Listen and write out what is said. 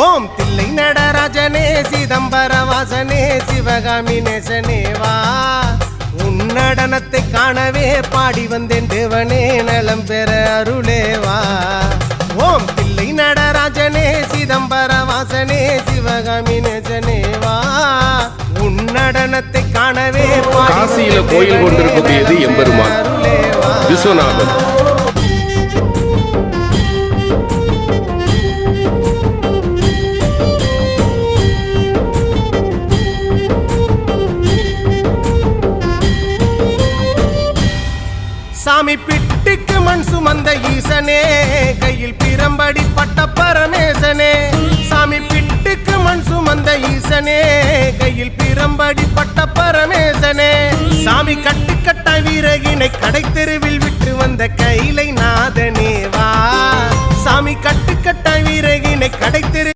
ஓம் தில்லை நடராஜனே சிதம்பர வாசனே சிவகாமி நேசனே வா உன் நடனத்தை காணவே பாடி வந்தேன் தேவனே நலம் பெற அருளேவா ஓம் தில்லை நடராஜனே சிதம்பர வாசனே சிவகாமி நேசனே வா உன் நடனத்தை காணவே காசியில கோயில் கொண்டிருக்கக்கூடியது எம்பெருமான் விஸ்வநாதன். சாமி பிட்டுக்கு மண் சுமந்த ஈசனே கையில் பிரம்படி பட்ட பரமேசனே சாமி பிட்டுக்கு மண் சுமந்த ஈசனே கையில் பிரம்படி பட்ட பரமேசனே சாமி கட்டுக்கட்ட வீரகினை கடை தெருவில் விட்டு வந்த கைலை நாதனே வா சாமி கட்டுக்கட்ட வீரகினை கடை தெரு